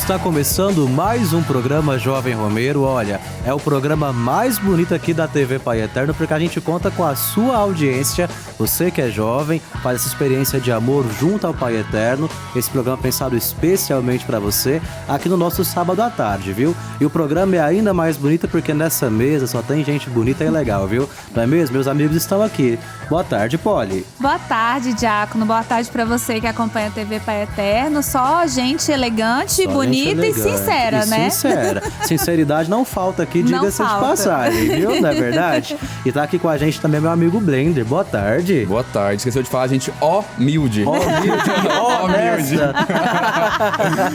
Está começando mais um programa Jovem Romeiro. Olha, é o programa mais bonito aqui da TV Pai Eterno, porque a gente conta com a sua audiência. Você que é jovem, faz essa experiência de amor junto ao Pai Eterno. Esse programa é pensado especialmente para você, aqui no nosso sábado à tarde, viu? E o programa é ainda mais bonito porque nessa mesa só tem gente bonita e legal, viu? Não é mesmo? Meus amigos estão aqui. Boa tarde, Polly. Boa tarde, Diácono. Boa tarde para você que acompanha a TV Pai Eterno. Só gente elegante, bonita e sincera, né? Sincera. Sinceridade não falta aqui, diga-se de passagem, viu? Não é verdade? E tá aqui com a gente também meu amigo Blender. Boa tarde. Boa tarde. Esqueceu de falar, gente, humilde. Humilde.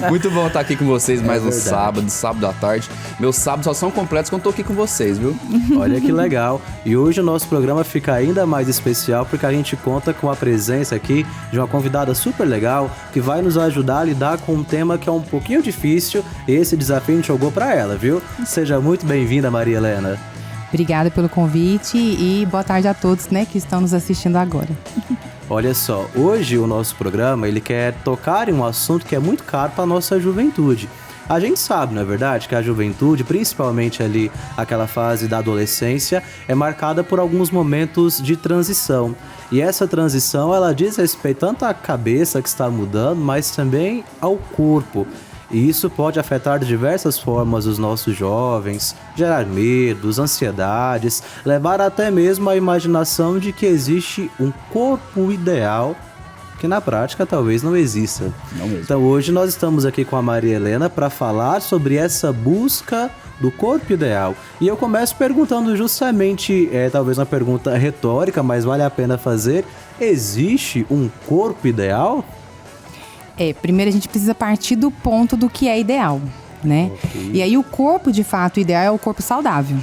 Muito bom estar aqui com vocês mais um sábado à tarde. Meus sábados só são completos quando eu tô aqui com vocês, viu? Olha que legal. E hoje o nosso programa fica ainda mais especial porque a gente conta com a presença aqui de uma convidada super legal que vai nos ajudar a lidar com um tema que é um pouquinho difícil. Esse desafio a gente jogou pra ela, viu? Seja muito bem-vinda, Maria Helena. Obrigada pelo convite e boa tarde a todos, né, que estão nos assistindo agora. Olha só, hoje o nosso programa ele quer tocar em um assunto que é muito caro para a nossa juventude. A gente sabe, não é verdade, que a juventude, principalmente ali aquela fase da adolescência, é marcada por alguns momentos de transição. E essa transição, ela diz respeito tanto à cabeça que está mudando, mas também ao corpo. E isso pode afetar de diversas formas os nossos jovens, gerar medos, ansiedades, levar até mesmo à imaginação de que existe um corpo ideal que na prática talvez não exista. Não mesmo. Então hoje nós estamos aqui com a Maria Helena para falar sobre essa busca do corpo ideal. E eu começo perguntando justamente, talvez uma pergunta retórica, mas vale a pena fazer: existe um corpo ideal? Primeiro a gente precisa partir do ponto do que é ideal, né? Okay. E aí o corpo, de fato, ideal é o corpo saudável.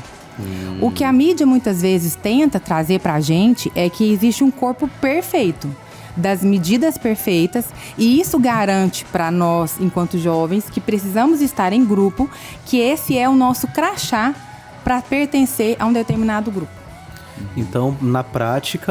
O que a mídia muitas vezes tenta trazer pra gente é que existe um corpo perfeito, das medidas perfeitas, e isso garante para nós, enquanto jovens, que precisamos estar em grupo, que esse é o nosso crachá para pertencer a um determinado grupo. Então, na prática,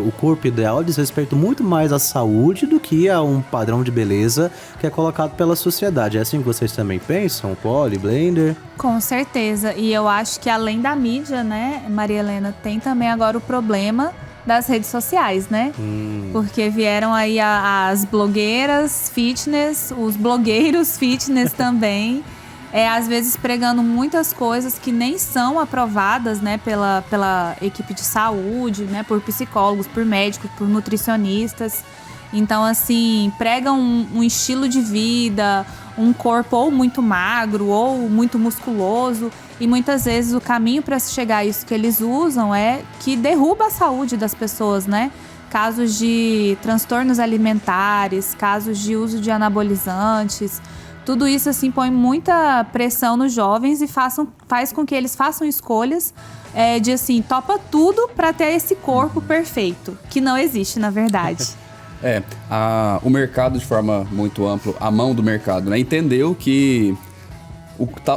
o corpo ideal diz respeito muito mais à saúde do que a um padrão de beleza que é colocado pela sociedade. É assim que vocês também pensam, Polly, Blender? Com certeza. E eu acho que além da mídia, né, Maria Helena, tem também agora o problema das redes sociais, né? Porque vieram aí as blogueiras fitness, os blogueiros fitness também. Às vezes pregando muitas coisas que nem são aprovadas, né, pela equipe de saúde, né, por psicólogos, por médicos, por nutricionistas. Então, assim, pregam um estilo de vida, um corpo ou muito magro ou muito musculoso. E muitas vezes o caminho para chegar a isso que eles usam é que derruba a saúde das pessoas, né? Casos de transtornos alimentares, casos de uso de anabolizantes. Tudo isso, assim, põe muita pressão nos jovens e faz com que eles façam escolhas de, assim, topa tudo para ter esse corpo perfeito, que não existe, na verdade. O mercado, de forma muito ampla, a mão do mercado, né, entendeu que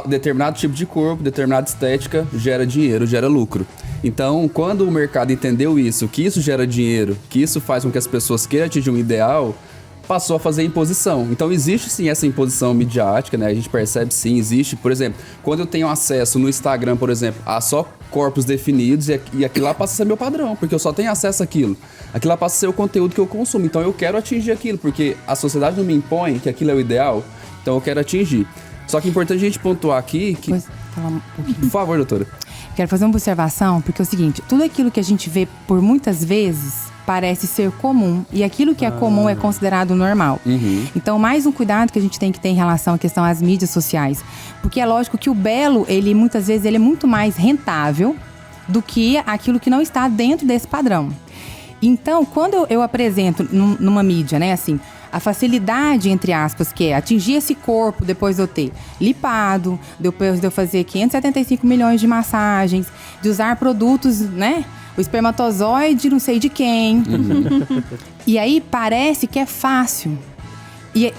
determinado tipo de corpo, determinada estética gera dinheiro, gera lucro. Então, quando o mercado entendeu isso, que isso gera dinheiro, que isso faz com que as pessoas queiram atingir um ideal, passou a fazer imposição. Então existe sim essa imposição midiática, né? A gente percebe sim, existe. Por exemplo, quando eu tenho acesso no Instagram, por exemplo, a só corpos definidos e aquilo lá passa a ser meu padrão, porque eu só tenho acesso àquilo. Aquilo lá passa a ser o conteúdo que eu consumo. Então eu quero atingir aquilo, porque a sociedade não me impõe que aquilo é o ideal, então eu quero atingir. Só que é importante a gente pontuar aqui que... Falar um pouquinho. Por favor, doutora. Quero fazer uma observação, porque é o seguinte, tudo aquilo que a gente vê por muitas vezes parece ser comum, e aquilo que é comum é considerado normal. Então, mais um cuidado que a gente tem que ter em relação à questão às mídias sociais, porque é lógico que o belo, ele muitas vezes ele é muito mais rentável do que aquilo que não está dentro desse padrão. Então, quando eu apresento numa mídia, né, assim, a facilidade, entre aspas, que é atingir esse corpo depois de eu ter lipado, depois de eu fazer 575 milhões de massagens, de usar produtos, né, o espermatozoide não sei de quem. E aí parece que é fácil. E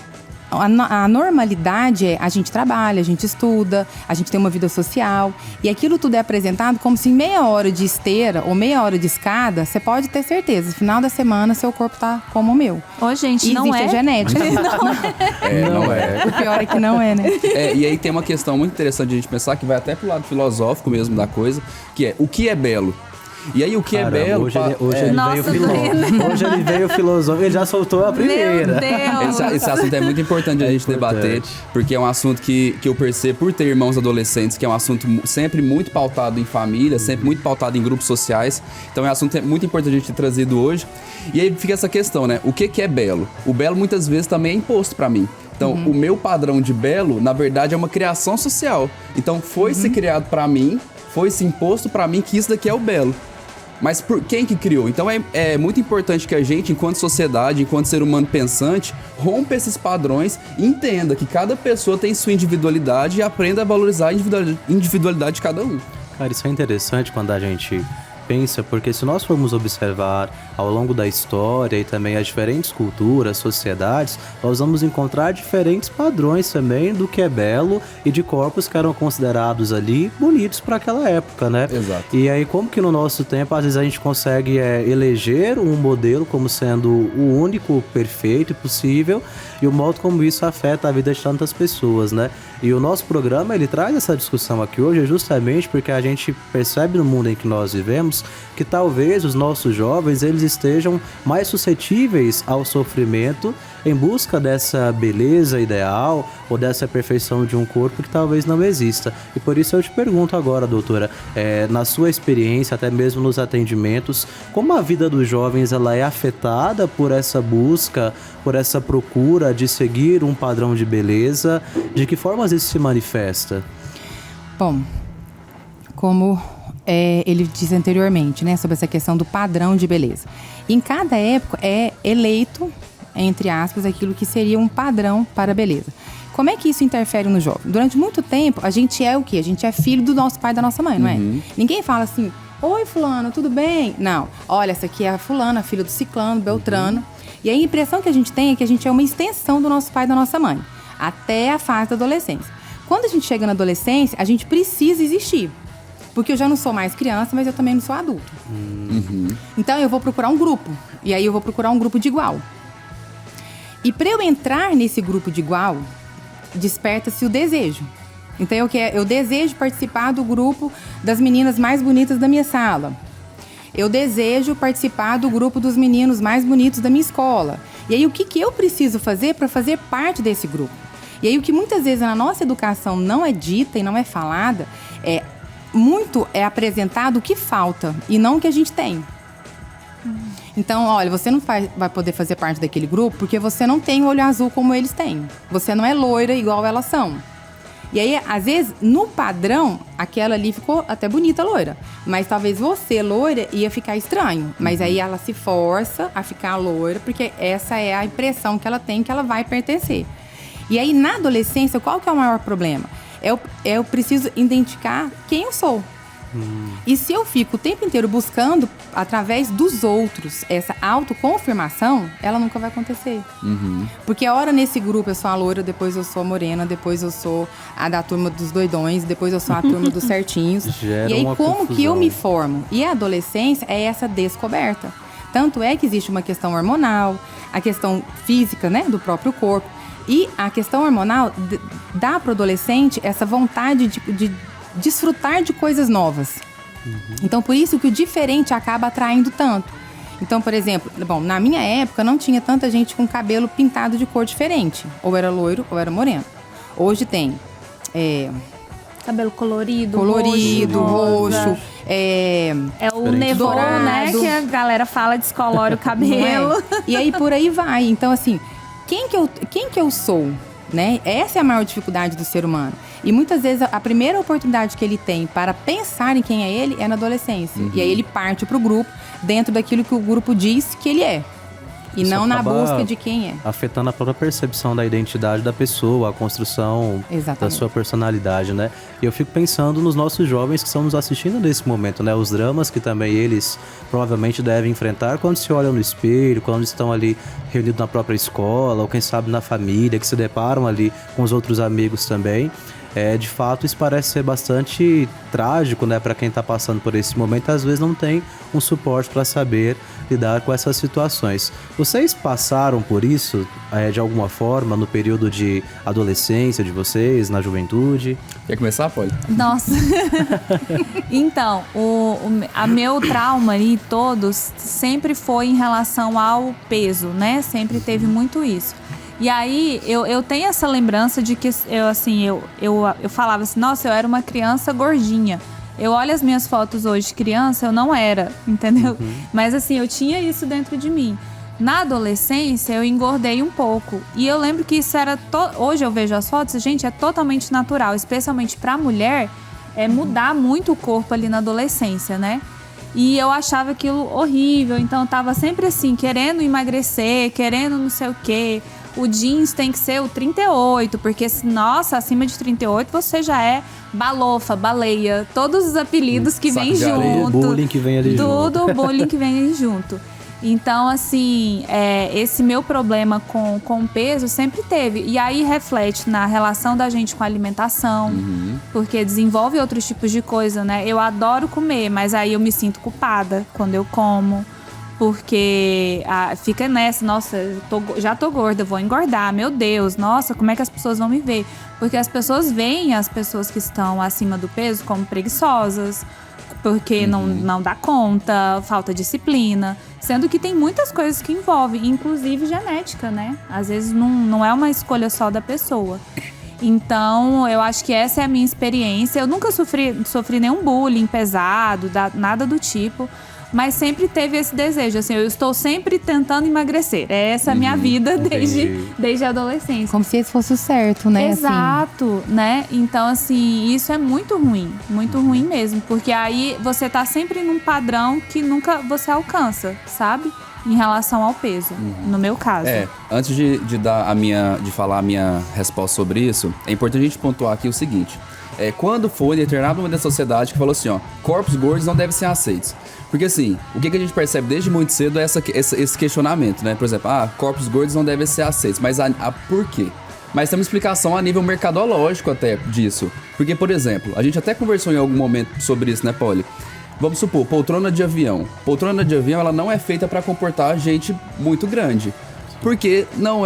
A normalidade é a gente trabalha, a gente estuda, a gente tem uma vida social. E aquilo tudo é apresentado como se em meia hora de esteira ou meia hora de escada, você pode ter certeza, no final da semana seu corpo tá como o meu. Ô, gente, E não existe é? a genética. Não é. O pior é que não é, né? E aí tem uma questão muito interessante de a gente pensar, que vai até pro lado filosófico mesmo da coisa, que é o que é belo. E aí o que Caramba, é belo... Hoje ele Nossa, veio filósofo. Hoje ele veio filosófico, ele já soltou a primeira. Meu Deus! Esse assunto é muito importante a gente debater, porque é um assunto que eu percebo, por ter irmãos adolescentes, que é um assunto sempre muito pautado em família, sempre muito pautado em grupos sociais. Então é um assunto muito importante a gente ter trazido hoje. E aí fica essa questão, né? O que é belo? O belo muitas vezes também é imposto pra mim. Então, o meu padrão de belo, na verdade, é uma criação social. Então, foi-se criado pra mim, foi-se imposto pra mim que isso daqui é o belo. Mas por quem que criou? Então é muito importante que a gente, enquanto sociedade, enquanto ser humano pensante, rompa esses padrões e entenda que cada pessoa tem sua individualidade e aprenda a valorizar a individualidade de cada um. Cara, isso é interessante quando a gente pensa, porque se nós formos observar ao longo da história e também as diferentes culturas, sociedades, nós vamos encontrar diferentes padrões também do que é belo e de corpos que eram considerados ali bonitos para aquela época, né? Exato. E aí, como que no nosso tempo, às vezes a gente consegue eleger um modelo como sendo o único, perfeito e possível, e o modo como isso afeta a vida de tantas pessoas, né? E o nosso programa, ele traz essa discussão aqui hoje justamente porque a gente percebe no mundo em que nós vivemos que talvez os nossos jovens, eles estejam mais suscetíveis ao sofrimento em busca dessa beleza ideal ou dessa perfeição de um corpo que talvez não exista. E por isso eu te pergunto agora, doutora, na sua experiência, até mesmo nos atendimentos, como a vida dos jovens ela é afetada por essa busca, por essa procura de seguir um padrão de beleza? De que formas isso se manifesta? Bom, como ele disse anteriormente, né, sobre essa questão do padrão de beleza. Em cada época é eleito, entre aspas, aquilo que seria um padrão para a beleza. Como é que isso interfere no jovem? Durante muito tempo, a gente é o quê? A gente é filho do nosso pai e da nossa mãe, não é? Ninguém fala assim, oi fulano, tudo bem? Não, olha, essa aqui é a fulana, filha do ciclano, beltrano. E a impressão que a gente tem é que a gente é uma extensão do nosso pai e da nossa mãe, até a fase da adolescência. Quando a gente chega na adolescência, a gente precisa existir. Porque eu já não sou mais criança, mas eu também não sou adulto. Então eu vou procurar um grupo. E aí eu vou procurar um grupo de igual. E para eu entrar nesse grupo de igual, desperta-se o desejo. Então eu desejo participar do grupo das meninas mais bonitas da minha sala. Eu desejo participar do grupo dos meninos mais bonitos da minha escola. E aí o que eu preciso fazer para fazer parte desse grupo? E aí o que muitas vezes na nossa educação não é dita e não é falada, muito é apresentado o que falta e não o que a gente tem. Então, olha, você não vai poder fazer parte daquele grupo porque você não tem o olho azul como eles têm. Você não é loira igual elas são. E aí, às vezes, no padrão, aquela ali ficou até bonita loira. Mas talvez você, loira, ia ficar estranho. Mas aí ela se força a ficar loira porque essa é a impressão que ela tem que ela vai pertencer. E aí, na adolescência, qual que é o maior problema? Eu preciso identificar quem eu sou. E se eu fico o tempo inteiro buscando, através dos outros, essa autoconfirmação, ela nunca vai acontecer. Porque a hora nesse grupo eu sou a loira, depois eu sou a morena, depois eu sou a da turma dos doidões, depois eu sou a turma dos certinhos. Gera e aí uma como confusão. que eu me formo? E a adolescência é essa descoberta. Tanto é que existe uma questão hormonal, a questão física, né, do próprio corpo. E a questão hormonal dá para o adolescente essa vontade de desfrutar de coisas novas. Então, por isso que o diferente acaba atraindo tanto. Então, por exemplo, na minha época não tinha tanta gente com cabelo pintado de cor diferente. Ou era loiro ou era moreno. Hoje tem Cabelo colorido, roxo. É o nevô, dourado, né? Que a galera fala, descolore o cabelo. E aí por aí vai. Então, assim, quem que eu sou? Né? Essa é a maior dificuldade do ser humano. E muitas vezes a primeira oportunidade que ele tem para pensar em quem é ele é na adolescência. E aí ele parte pro grupo dentro daquilo que o grupo diz que ele é. E Isso não na acaba busca de quem é. afetando a própria percepção da identidade da pessoa, a construção da sua personalidade, né? E eu fico pensando nos nossos jovens que estão nos assistindo nesse momento, né? Os dramas que também eles provavelmente devem enfrentar quando se olham no espelho, quando estão ali reunidos na própria escola, ou quem sabe na família, que se deparam ali com os outros amigos também. De fato, isso parece ser bastante trágico, né, para quem está passando por esse momento, às vezes não tem um suporte para saber lidar com essas situações. Vocês passaram por isso de alguma forma no período de adolescência de vocês, na juventude? Quer começar, Polly? Nossa. Então, a meu trauma ali todos sempre foi em relação ao peso, né? Sempre teve muito isso. E aí, eu tenho essa lembrança de que eu falava assim, nossa, eu era uma criança gordinha. Eu olho as minhas fotos hoje de criança, eu não era, entendeu? Mas assim, eu tinha isso dentro de mim. Na adolescência, eu engordei um pouco. E eu lembro que isso era... Hoje eu vejo as fotos, gente, é totalmente natural. Especialmente pra mulher, mudar muito o corpo ali na adolescência, né? E eu achava aquilo horrível. Então, eu tava sempre assim, querendo emagrecer, querendo não sei o quê. O jeans tem que ser o 38, porque, nossa, acima de 38 você já é balofa, baleia, todos os apelidos que vêm junto. Bullying que vem ali junto. Tudo bullying que vem junto. Então, assim, esse meu problema com o peso sempre teve. E aí reflete na relação da gente com a alimentação, porque desenvolve outros tipos de coisa, né? Eu adoro comer, mas aí eu me sinto culpada quando eu como. Porque fica nessa, nossa, já tô gorda, vou engordar, meu Deus, nossa, como é que as pessoas vão me ver? Porque as pessoas veem as pessoas que estão acima do peso como preguiçosas, porque não dá conta, falta disciplina, sendo que tem muitas coisas que envolvem, inclusive genética, né? Às vezes não é uma escolha só da pessoa. Então, eu acho que essa é a minha experiência. Eu nunca sofri nenhum bullying pesado, nada do tipo. Mas sempre teve esse desejo, assim, eu estou sempre tentando emagrecer. Essa é a minha vida desde a adolescência. Como se esse fosse o certo, né? Exato, assim. Né? Então, assim, isso é muito ruim mesmo. Porque aí você tá sempre num padrão que nunca você alcança, sabe? Em relação ao peso, no meu caso. Antes de falar a minha resposta sobre isso, é importante a gente pontuar aqui o seguinte. Quando foi em determinado momento da sociedade que falou assim, ó, corpos gordos não devem ser aceitos. Porque assim, o que a gente percebe desde muito cedo é esse questionamento, né? Por exemplo, corpos gordos não devem ser aceitos, mas por quê? Mas tem uma explicação a nível mercadológico até disso. Porque, por exemplo, a gente até conversou em algum momento sobre isso, né, Polly? Vamos supor, poltrona de avião. Poltrona de avião, ela não é feita para comportar gente muito grande. Porque não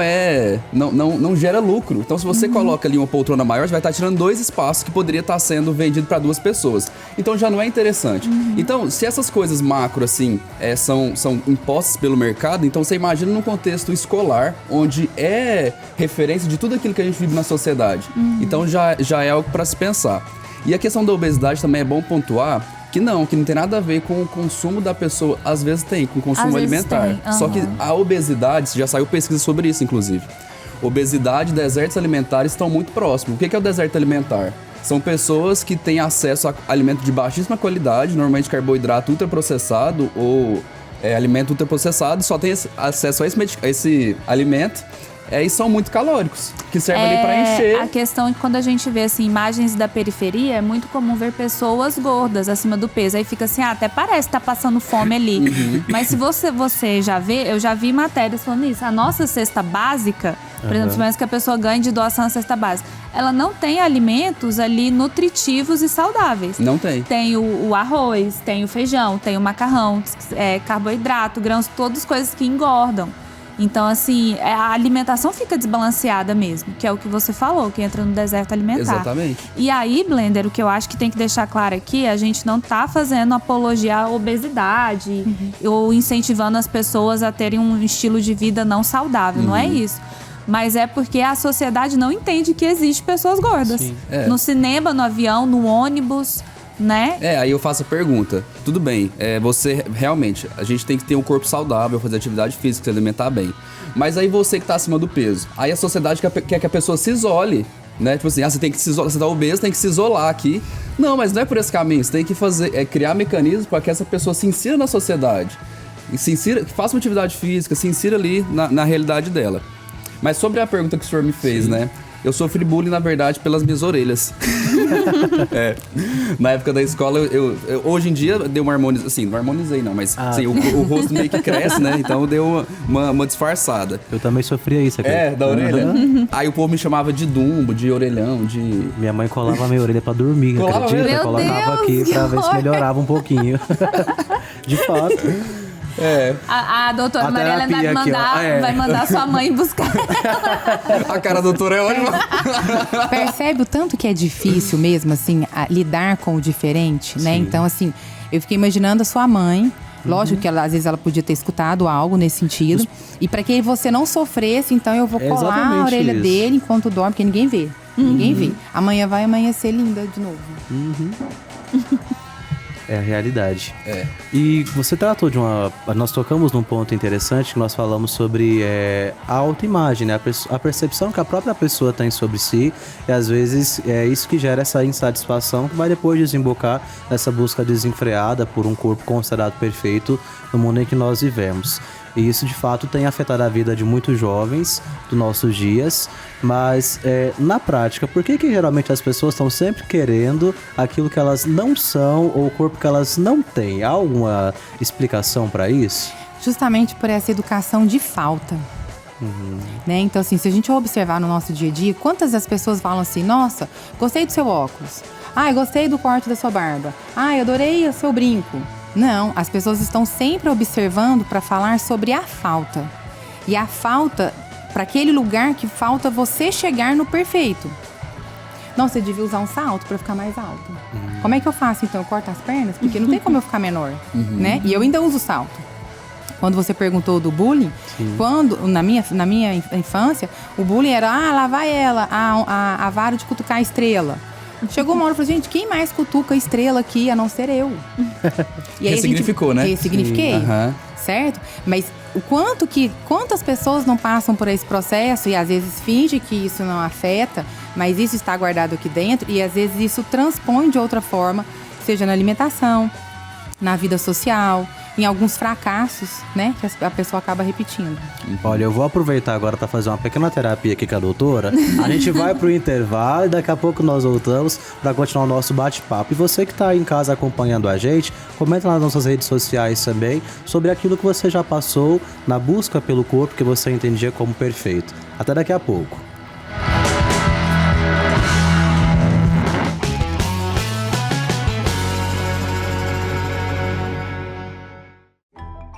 gera lucro. Então, se você coloca ali uma poltrona maior, você vai estar tirando 2 espaços que poderia estar sendo vendido para 2 pessoas. Então, já não é interessante. Então, se essas coisas macro, assim, são impostas pelo mercado, então você imagina num contexto escolar, onde é referência de tudo aquilo que a gente vive na sociedade. Então, já é algo para se pensar. E a questão da obesidade também é bom pontuar que não tem nada a ver com o consumo da pessoa. Às vezes tem, com o consumo alimentar. Só que a obesidade, já saiu pesquisa sobre isso, inclusive. Obesidade e desertos alimentares estão muito próximos. O que é o deserto alimentar? São pessoas que têm acesso a alimento de baixíssima qualidade, normalmente carboidrato ultraprocessado ou alimento ultraprocessado, só tem acesso a esse alimento. E são muito calóricos, que servem ali pra encher. A questão de quando a gente vê assim, imagens da periferia, é muito comum ver pessoas gordas acima do peso. Aí fica assim, até parece que tá passando fome ali. Mas se você já vê, eu já vi matérias falando isso. A nossa cesta básica, por exemplo, mais que a pessoa ganhe de doação à cesta básica, ela não tem alimentos ali nutritivos e saudáveis. Não tem. Tem o arroz, tem o feijão, tem o macarrão, carboidrato, grãos, todas coisas que engordam. Então, assim, a alimentação fica desbalanceada mesmo, que é o que você falou, que entra no deserto alimentar. Exatamente. E aí, Blender, o que eu acho que tem que deixar claro aqui, a gente não tá fazendo apologia à obesidade ou incentivando as pessoas a terem um estilo de vida não saudável, não é isso. Mas é porque a sociedade não entende que existe pessoas gordas. No cinema, no avião, no ônibus, né? Aí eu faço a pergunta. Tudo bem, você realmente, a gente tem que ter um corpo saudável, fazer atividade física, se alimentar bem. Mas aí você que tá acima do peso, aí a sociedade quer que a pessoa se isole, né? Tipo assim, você tem que se isolar, você tá obeso, tem que se isolar aqui. Não, mas não é por esse caminho, você tem que criar mecanismos para que essa pessoa se insira na sociedade. se insira, faça uma atividade física, se insira ali na realidade dela. Mas sobre a pergunta que o senhor me fez, né? Eu sofri bullying, na verdade, pelas minhas orelhas. Na época da escola, hoje em dia, deu uma harmonização. Assim, não harmonizei não, mas assim, o rosto meio que cresce, né? Então deu uma disfarçada. Eu também sofria isso aqui. Da orelha. Aí o povo me chamava de dumbo, de orelhão, de... Minha mãe colava minha orelha pra dormir, Colava acredita? mesmo? Colocava aqui pra ver se melhorava um pouquinho. De fato. A doutora A Maria Helena terapia aqui, ó. vai mandar sua mãe buscar. A cara da doutora é ótima. Percebe o tanto que é difícil mesmo, assim, lidar com o diferente, né? Sim. Então, assim, eu fiquei imaginando a sua mãe. Lógico que às vezes ela podia ter escutado algo nesse sentido. E para que você não sofresse, então eu vou colar a orelha dele enquanto dorme, porque ninguém vê. Ninguém vê. Amanhã vai amanhecer linda de novo. É a realidade. E você tratou de nós tocamos num ponto interessante que nós falamos sobre a autoimagem, né? A percepção que a própria pessoa tem sobre si. E às vezes é isso que gera essa insatisfação que vai depois desembocar nessa busca desenfreada por um corpo considerado perfeito no mundo em que nós vivemos. E isso, de fato, tem afetado a vida de muitos jovens dos nossos dias. Mas, na prática, por que geralmente as pessoas estão sempre querendo aquilo que elas não são ou o corpo que elas não têm? Há alguma explicação para isso? Justamente por essa educação de falta. Né? Então, assim, se a gente observar no nosso dia a dia, quantas das pessoas falam assim: nossa, gostei do seu óculos. Ai, gostei do corte da sua barba. Ai, adorei o seu brinco. Não, as pessoas estão sempre observando para falar sobre a falta. E a falta, para aquele lugar que falta você chegar no perfeito. Não, você devia usar um salto para ficar mais alto. Como é que eu faço então? Eu corto as pernas? Porque não tem como eu ficar menor, né? E eu ainda uso salto. Quando você perguntou do bullying, na minha infância, o bullying era, lá vai ela, a vara de cutucar a estrela. Chegou uma hora e falou, gente, quem mais cutuca a estrela aqui a não ser eu? E aí ressignificou, né? Ressignifiquei, certo? Mas quantas pessoas não passam por esse processo e às vezes finge que isso não afeta, mas isso está guardado aqui dentro e às vezes isso transpõe de outra forma, seja na alimentação, na vida social, em alguns fracassos, né, que a pessoa acaba repetindo. Olha, eu vou aproveitar agora para fazer uma pequena terapia aqui com a doutora. A gente vai pro intervalo e daqui a pouco nós voltamos para continuar o nosso bate-papo. E você que está aí em casa acompanhando a gente, comenta lá nas nossas redes sociais também sobre aquilo que você já passou na busca pelo corpo que você entendia como perfeito. Até daqui a pouco.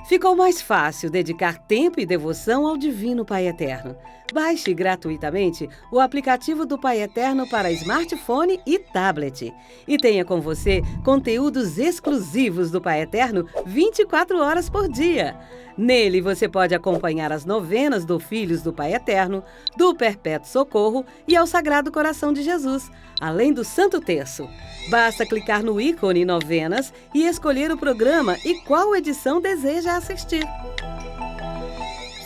Ficou mais fácil dedicar tempo e devoção ao Divino Pai Eterno. Baixe gratuitamente o aplicativo do Pai Eterno para smartphone e tablet. E tenha com você conteúdos exclusivos do Pai Eterno 24 horas por dia. Nele você pode acompanhar as novenas do Filhos do Pai Eterno, do Perpétuo Socorro e ao Sagrado Coração de Jesus, além do Santo Terço. Basta clicar no ícone Novenas e escolher o programa e qual edição deseja assistir.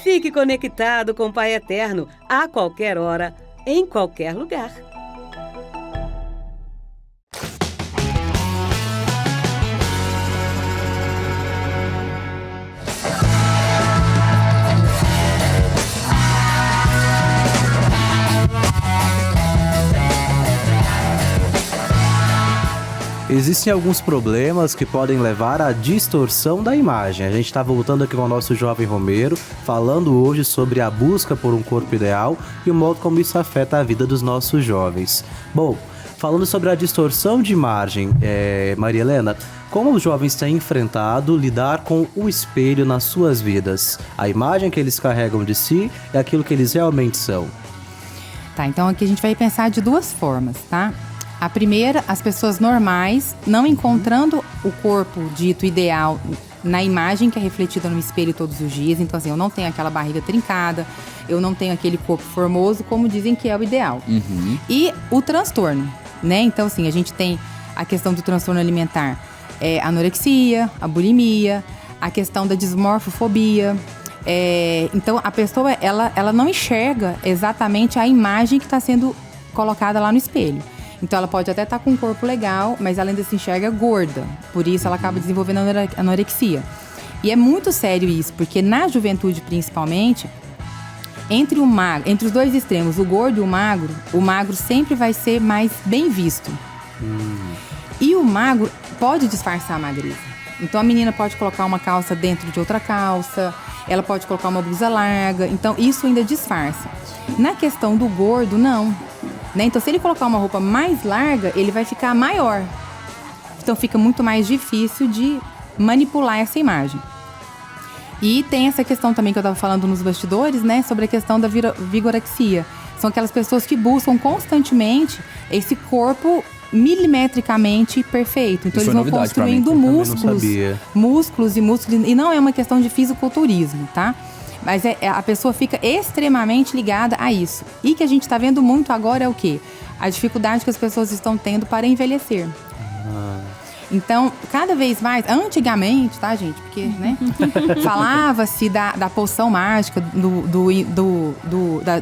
Fique conectado com o Pai Eterno a qualquer hora, em qualquer lugar. Existem alguns problemas que podem levar à distorção da imagem. A gente está voltando aqui com o nosso jovem Romero, falando hoje sobre a busca por um corpo ideal e o modo como isso afeta a vida dos nossos jovens. Bom, falando sobre a distorção de imagem, Maria Helena, como os jovens têm enfrentado lidar com o espelho nas suas vidas? A imagem que eles carregam de si é aquilo que eles realmente são. Tá, então aqui a gente vai pensar de duas formas, tá? A primeira, as pessoas normais, não encontrando o corpo dito ideal na imagem que é refletida no espelho todos os dias. Então, assim, eu não tenho aquela barriga trincada, eu não tenho aquele corpo formoso, como dizem que é o ideal. E o transtorno, né? Então, assim, a gente tem a questão do transtorno alimentar, a anorexia, a bulimia, a questão da dismorfofobia. Então, a pessoa, ela não enxerga exatamente a imagem que está sendo colocada lá no espelho. Então, ela pode até estar com um corpo legal, mas ela ainda se enxerga gorda. Por isso, ela acaba desenvolvendo anorexia. E é muito sério isso, porque na juventude principalmente, entre os dois extremos, o gordo e o magro sempre vai ser mais bem visto. E o magro pode disfarçar a magreza. Então a menina pode colocar uma calça dentro de outra calça, ela pode colocar uma blusa larga, então isso ainda disfarça. Na questão do gordo, não. Né? Então se ele colocar uma roupa mais larga, ele vai ficar maior. Então fica muito mais difícil de manipular essa imagem. E tem essa questão também que eu estava falando nos bastidores, né? Sobre a questão da vigorexia. São aquelas pessoas que buscam constantemente esse corpo milimetricamente perfeito. Então Isso eles vão construindo músculos. E não é uma questão de fisiculturismo, tá? Mas a pessoa fica extremamente ligada a isso. E que a gente está vendo muito agora é o quê? A dificuldade que as pessoas estão tendo para envelhecer. Então, cada vez mais, antigamente, tá, gente? Porque, né? Falava-se da poção mágica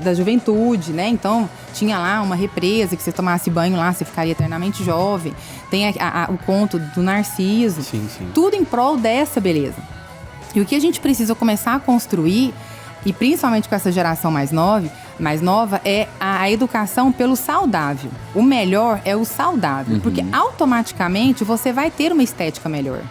da juventude, né? Então, tinha lá uma represa que você tomasse banho lá, você ficaria eternamente jovem. Tem o conto do Narciso. Sim. Tudo em prol dessa beleza. E o que a gente precisa começar a construir, e principalmente com essa geração mais nova, é a educação pelo saudável. O melhor é o saudável, porque automaticamente você vai ter uma estética melhor.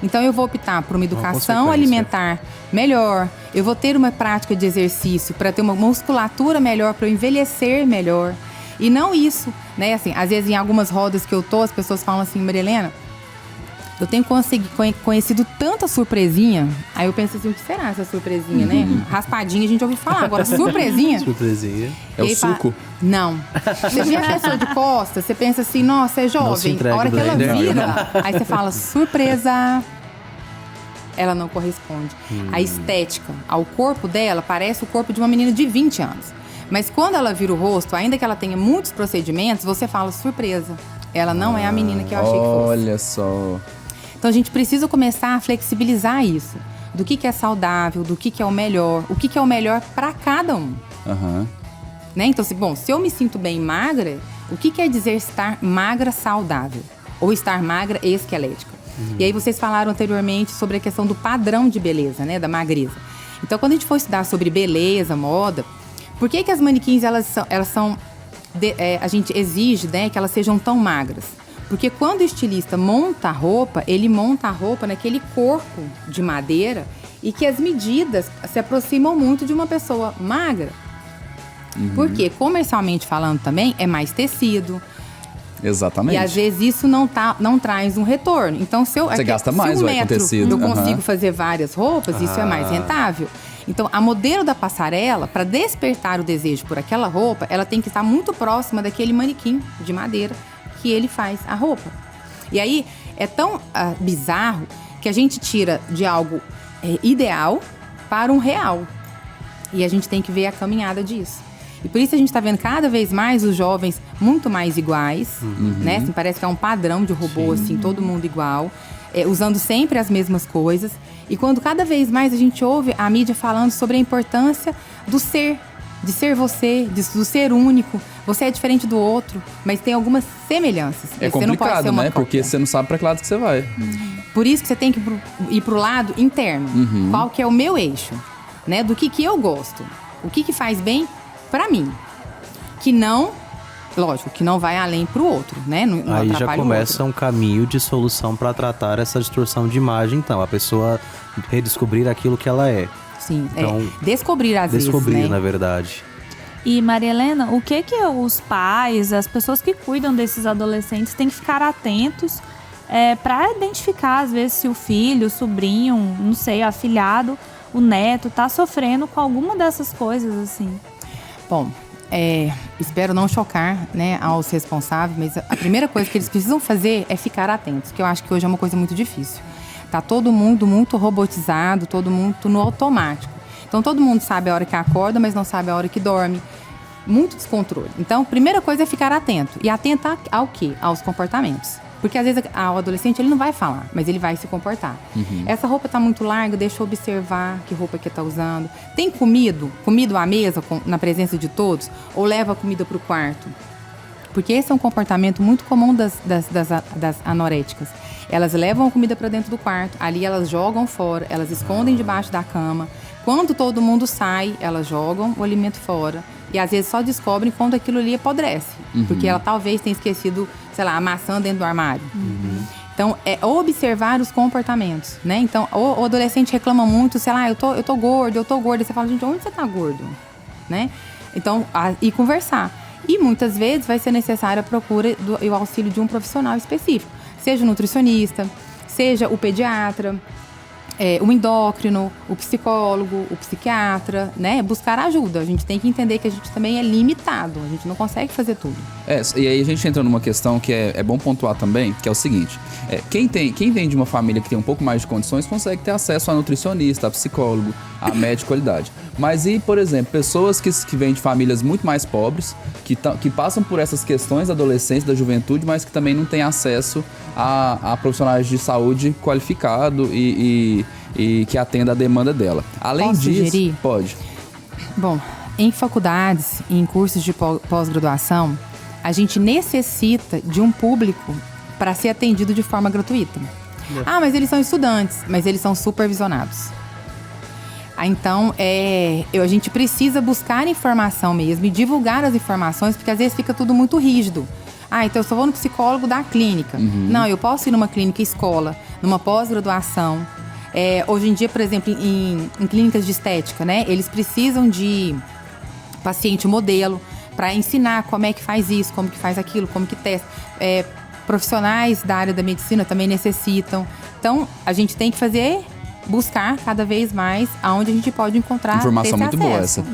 Então eu vou optar por uma educação alimentar melhor, eu vou ter uma prática de exercício para ter uma musculatura melhor, para eu envelhecer melhor. E não isso, né? Assim, às vezes em algumas rodas que eu tô, as pessoas falam assim, Maria Helena, eu tenho conhecido tanta surpresinha. Aí eu penso assim, o que será essa surpresinha, né? Raspadinha a gente ouviu falar. Agora, surpresinha? Surpresinha. É o suco? Não. Você vê a pessoa de costas, você pensa assim, nossa, é jovem. A hora que ela vira, aí você fala, surpresa. Ela não corresponde. A estética ao corpo dela parece o corpo de uma menina de 20 anos. Mas quando ela vira o rosto, ainda que ela tenha muitos procedimentos, você fala, surpresa. Ela não é a menina que eu achei que fosse. Olha só. Então a gente precisa começar a flexibilizar isso. Do que é saudável, do que é o melhor. O que é o melhor para cada um. Né? Então, se eu me sinto bem magra, o que quer dizer estar magra saudável? Ou estar magra esquelética? E aí vocês falaram anteriormente sobre a questão do padrão de beleza, né? Da magreza. Então quando a gente for estudar sobre beleza, moda, por que as manequins, a gente exige, né, que elas sejam tão magras? Porque quando o estilista monta a roupa, ele monta a roupa naquele corpo de madeira e que as medidas se aproximam muito de uma pessoa magra. Porque, comercialmente falando também, é mais tecido. Exatamente. E às vezes isso não traz um retorno. Então, você gasta mais, com tecido. Eu consigo fazer várias roupas, isso é mais rentável. Então, a modelo da passarela, para despertar o desejo por aquela roupa, ela tem que estar muito próxima daquele manequim de madeira que ele faz a roupa. E aí, é tão bizarro que a gente tira de algo ideal para um real. E a gente tem que ver a caminhada disso. E por isso a gente está vendo cada vez mais os jovens muito mais iguais, né? Assim, parece que é um padrão de robô, assim, todo mundo igual, usando sempre as mesmas coisas. E quando cada vez mais a gente ouve a mídia falando sobre a importância do ser, de ser você, do ser único. Você é diferente do outro, mas tem algumas semelhanças. É complicado, não pode ser uma né? cópia. Porque você não sabe para que lado que você vai. Por isso que você tem que ir pro lado interno. Qual que é o meu eixo, né? Do que eu gosto. O que faz bem para mim. Que não, lógico, que não vai além pro outro, né? Não aí já atrapalha começa um caminho de solução para tratar essa distorção de imagem, então. A pessoa redescobrir aquilo que ela é. Sim, então, descobrir às vezes, descobrir, né? na verdade. E, Maria Helena, o que os pais, as pessoas que cuidam desses adolescentes têm que ficar atentos para identificar, às vezes, se o filho, o sobrinho, não sei, o afilhado, o neto, tá sofrendo com alguma dessas coisas, assim? Bom, espero não chocar, né, aos responsáveis, mas a primeira coisa que eles precisam fazer é ficar atentos, que eu acho que hoje é uma coisa muito difícil. Tá todo mundo muito robotizado, todo mundo no automático. Então, todo mundo sabe a hora que acorda, mas não sabe a hora que dorme. Muito descontrole. Então, a primeira coisa é ficar atento. E atento ao quê? Aos comportamentos. Porque, às vezes, o adolescente ele não vai falar, mas ele vai se comportar. Essa roupa tá muito larga, deixa eu observar que roupa que tá usando. Tem comido à mesa, na presença de todos? Ou leva a comida pro quarto? Porque esse é um comportamento muito comum das anoréticas. Elas levam a comida para dentro do quarto, ali elas jogam fora, elas escondem debaixo da cama. Quando todo mundo sai, elas jogam o alimento fora. E às vezes só descobrem quando aquilo ali apodrece. Porque ela talvez tenha esquecido, sei lá, a maçã dentro do armário. Então, é observar os comportamentos, né? Então, o adolescente reclama muito, sei lá, eu tô gordo, eu tô gorda. Você fala, gente, onde você tá gordo? Né? Então, e conversar. E muitas vezes vai ser necessária a procura e o auxílio de um profissional específico. Seja o nutricionista, seja o pediatra, o endócrino, o psicólogo, o psiquiatra, né? Buscar ajuda. A gente tem que entender que a gente também é limitado. A gente não consegue fazer tudo. E aí a gente entra numa questão que é bom pontuar também, que é o seguinte. Quem vem de uma família que tem um pouco mais de condições consegue ter acesso a nutricionista, a psicólogo, a médico de qualidade. Mas e, por exemplo, pessoas que vêm de famílias muito mais pobres, que passam por essas questões da adolescência, da juventude, mas que também não têm acesso a profissionais de saúde qualificado e que atenda a demanda dela. Além Posso disso, sugerir? Pode. Bom, em faculdades e em cursos de pós-graduação, a gente necessita de um público para ser atendido de forma gratuita. Mas eles são estudantes, mas eles são supervisionados. Então, a gente precisa buscar informação mesmo e divulgar as informações, porque às vezes fica tudo muito rígido. Então eu só vou no psicólogo da clínica. Não, eu posso ir numa clínica escola, numa pós-graduação. Hoje em dia, por exemplo, em clínicas de estética, né? Eles precisam de paciente modelo para ensinar como é que faz isso, como que faz aquilo, como que testa. Profissionais da área da medicina também necessitam. Então, a gente tem que buscar cada vez mais aonde a gente pode encontrar informação muito boa essa.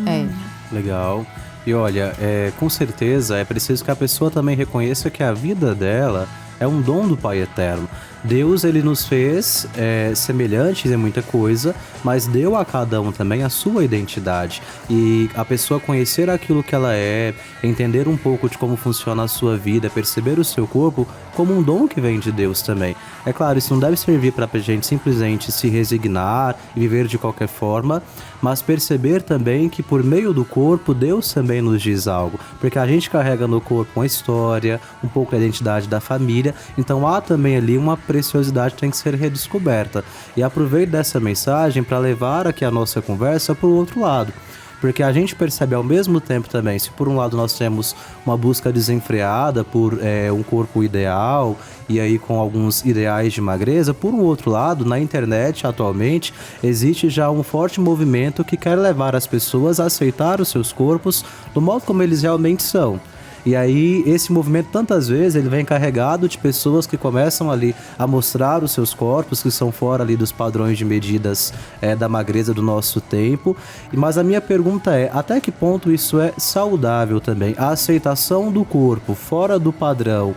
Legal. E olha, com certeza é preciso que a pessoa também reconheça que a vida dela é um dom do Pai Eterno. Deus, ele nos fez semelhantes em muita coisa, mas deu a cada um também a sua identidade. E a pessoa conhecer aquilo que ela é, entender um pouco de como funciona a sua vida, perceber o seu corpo como um dom que vem de Deus também. É claro, isso não deve servir para a gente simplesmente se resignar e viver de qualquer forma, mas perceber também que por meio do corpo, Deus também nos diz algo. Porque a gente carrega no corpo uma história, um pouco da identidade da família, então há também ali uma preciosidade que tem que ser redescoberta. E aproveito dessa mensagem para levar aqui a nossa conversa para o outro lado. Porque a gente percebe ao mesmo tempo também, se por um lado nós temos uma busca desenfreada por um corpo ideal e aí com alguns ideais de magreza, por um outro lado, na internet atualmente existe já um forte movimento que quer levar as pessoas a aceitar os seus corpos do modo como eles realmente são. E aí, esse movimento, tantas vezes, ele vem carregado de pessoas que começam ali a mostrar os seus corpos, que são fora ali dos padrões de medidas da magreza do nosso tempo. Mas a minha pergunta é, até que ponto isso é saudável também? A aceitação do corpo fora do padrão,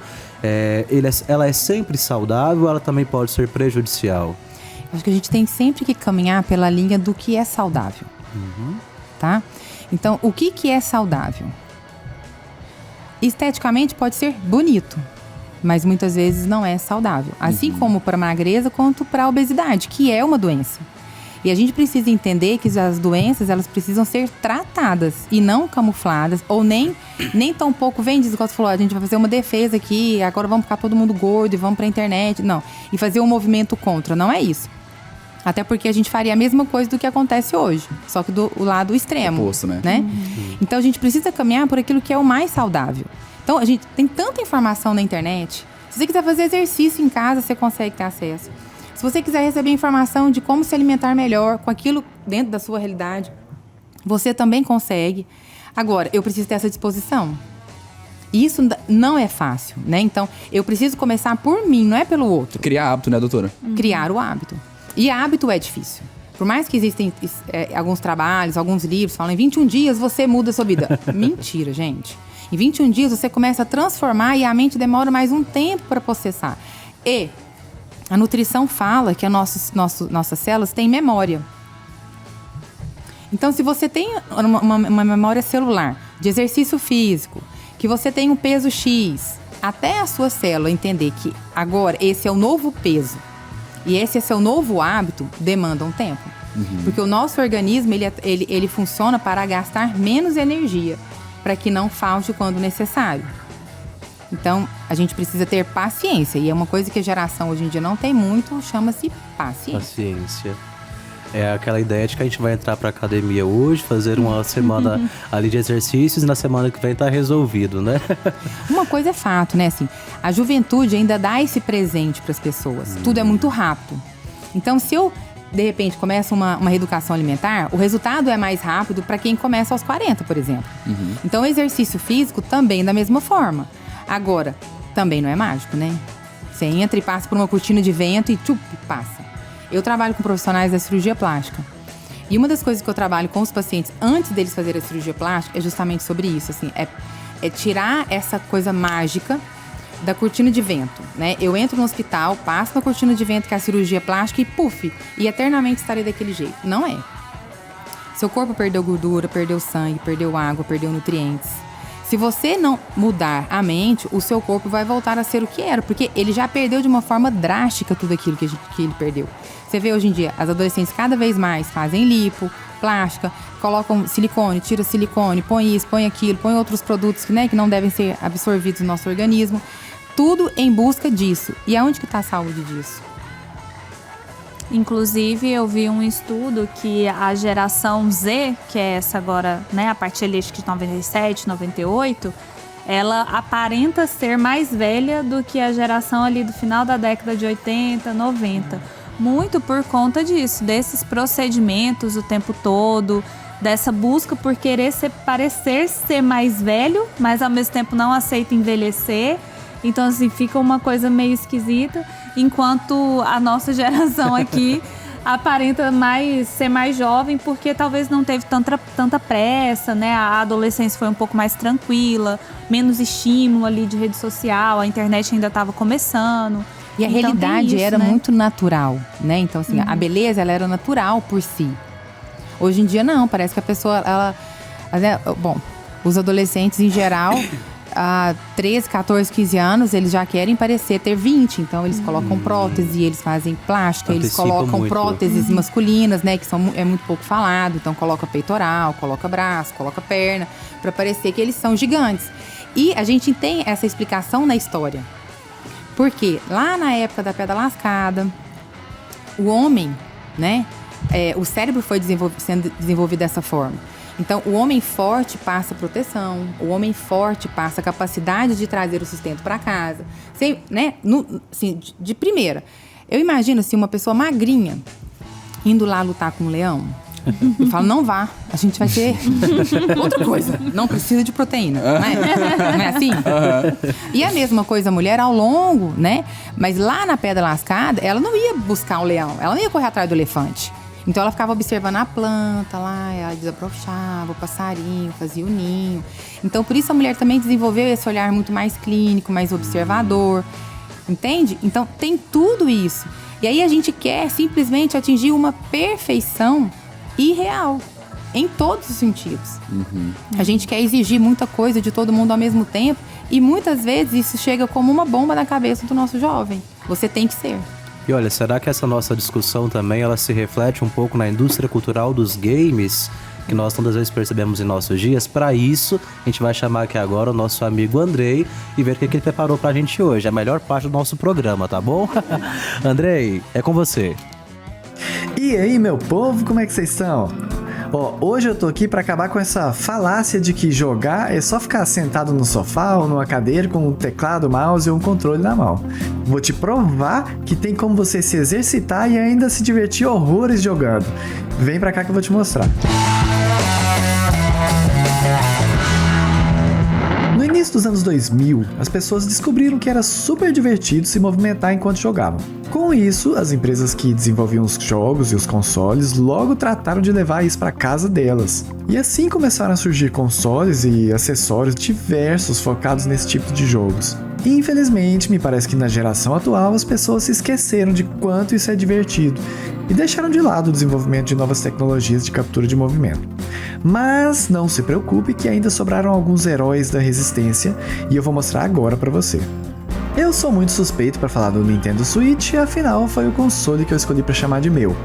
ela é sempre saudável ou ela também pode ser prejudicial? Acho que a gente tem sempre que caminhar pela linha do que é saudável. Tá? Então, o que é saudável? Esteticamente pode ser bonito, mas muitas vezes não é saudável. Assim como para a magreza, quanto para a obesidade, que é uma doença. E a gente precisa entender que as doenças, elas precisam ser tratadas e não camufladas, ou nem tão pouco vendidas, igual você falou, a gente vai fazer uma defesa aqui, agora vamos ficar todo mundo gordo e vamos para a internet. Não, e fazer um movimento contra, não é isso. Até porque a gente faria a mesma coisa do que acontece hoje, só que do lado extremo. Oposto, né? Então a gente precisa caminhar por aquilo que é o mais saudável. Então a gente tem tanta informação na internet. Se você quiser fazer exercício em casa, você consegue ter acesso. Se você quiser receber informação de como se alimentar melhor com aquilo dentro da sua realidade, você também consegue. Agora, eu preciso ter essa disposição. E isso não é fácil, né? Então, eu preciso começar por mim, não é pelo outro. Criar hábito, né, doutora? Criar o hábito. E hábito é difícil. Por mais que existem alguns trabalhos, alguns livros, falam em 21 dias você muda a sua vida. Mentira, gente. Em 21 dias você começa a transformar e a mente demora mais um tempo para processar. E a nutrição fala que nossas células têm memória. Então, se você tem uma memória celular de exercício físico, que você tem um peso X, até a sua célula entender que agora esse é o novo peso, e esse é seu novo hábito, demanda um tempo. Porque o nosso organismo, ele funciona para gastar menos energia, para que não falte quando necessário. Então, a gente precisa ter paciência. E é uma coisa que a geração hoje em dia não tem muito, chama-se paciência. Paciência. É aquela ideia de que a gente vai entrar pra academia hoje, fazer uma semana ali de exercícios e na semana que vem tá resolvido, né? Uma coisa é fato, né? Assim, a juventude ainda dá esse presente pras pessoas. Tudo é muito rápido. Então, se eu, de repente, começo uma reeducação alimentar, o resultado é mais rápido para quem começa aos 40, por exemplo. Então, o exercício físico também da mesma forma. Agora, também não é mágico, né? Você entra e passa por uma cortina de vento e passa. Eu trabalho com profissionais da cirurgia plástica. E uma das coisas que eu trabalho com os pacientes antes deles fazerem a cirurgia plástica é justamente sobre isso, assim, é tirar essa coisa mágica da cortina de vento, né? Eu entro no hospital, passo na cortina de vento que é a cirurgia plástica e eternamente estarei daquele jeito. Não é. Seu corpo perdeu gordura, perdeu sangue, perdeu água, perdeu nutrientes. Se você não mudar a mente, o seu corpo vai voltar a ser o que era, porque ele já perdeu de uma forma drástica tudo aquilo que ele perdeu. Você vê hoje em dia, as adolescentes cada vez mais fazem lipo, plástica, colocam silicone, tira silicone, põe isso, põe aquilo, põe outros produtos que não devem ser absorvidos no nosso organismo. Tudo em busca disso. E aonde que está a saúde disso? Inclusive, eu vi um estudo que a geração Z, que é essa agora, né, a partir ali, acho que de 97, 98, ela aparenta ser mais velha do que a geração ali do final da década de 80, 90. Muito por conta disso, desses procedimentos o tempo todo, dessa busca por querer parecer ser mais velho, mas ao mesmo tempo não aceita envelhecer. Então, assim, fica uma coisa meio esquisita, enquanto a nossa geração aqui aparenta ser mais jovem, porque talvez não teve tanta pressa, né? A adolescência foi um pouco mais tranquila, menos estímulo ali de rede social, a internet ainda estava começando. E a então, realidade isso, era né? muito natural, né? Então, assim, a beleza, ela era natural por si. Hoje em dia, não. Parece que a pessoa, bom, os adolescentes em geral... Há 13, 14, 15 anos, eles já querem parecer ter 20. Então, eles colocam prótese, eles fazem plástica, eles colocam muito. Próteses masculinas, né? Que é muito pouco falado. Então, coloca peitoral, coloca braço, coloca perna, para parecer que eles são gigantes. E a gente tem essa explicação na história. Porque lá na época da pedra lascada, o homem, né? O cérebro foi sendo desenvolvido dessa forma. Então, o homem forte passa proteção, o homem forte passa capacidade de trazer o sustento para casa. Sem, né? Assim, de primeira, eu imagino assim, uma pessoa magrinha indo lá lutar com um leão. Eu falo, não vá, a gente vai ter outra coisa. Não precisa de proteína, não é assim? E a mesma coisa a mulher ao longo, né? Mas lá na pedra lascada, ela não ia buscar um leão, ela não ia correr atrás do elefante. Então, ela ficava observando a planta lá, ela desabrochava, o passarinho, fazia o ninho. Então, por isso a mulher também desenvolveu esse olhar muito mais clínico, mais observador. Entende? Então, tem tudo isso. E aí, a gente quer simplesmente atingir uma perfeição irreal, em todos os sentidos. A gente quer exigir muita coisa de todo mundo ao mesmo tempo. E muitas vezes isso chega como uma bomba na cabeça do nosso jovem. Você tem que ser. E olha, será que essa nossa discussão também ela se reflete um pouco na indústria cultural dos games, que nós tantas vezes percebemos em nossos dias? Para isso, a gente vai chamar aqui agora o nosso amigo Andrei e ver o que ele preparou pra gente hoje. É a melhor parte do nosso programa, tá bom? Andrei, é com você. E aí, meu povo, como é que vocês estão? Hoje eu tô aqui pra acabar com essa falácia de que jogar é só ficar sentado no sofá ou numa cadeira com um teclado, mouse e um controle na mão. Vou te provar que tem como você se exercitar e ainda se divertir horrores jogando. Vem pra cá que eu vou te mostrar. No início dos anos 2000, as pessoas descobriram que era super divertido se movimentar enquanto jogavam. Com isso, as empresas que desenvolviam os jogos e os consoles logo trataram de levar isso para casa delas. E assim começaram a surgir consoles e acessórios diversos focados nesse tipo de jogos. E infelizmente, me parece que na geração atual as pessoas se esqueceram de quanto isso é divertido e deixaram de lado o desenvolvimento de novas tecnologias de captura de movimento. Mas não se preocupe que ainda sobraram alguns heróis da resistência e eu vou mostrar agora para você. Eu sou muito suspeito para falar do Nintendo Switch, afinal foi o console que eu escolhi para chamar de meu.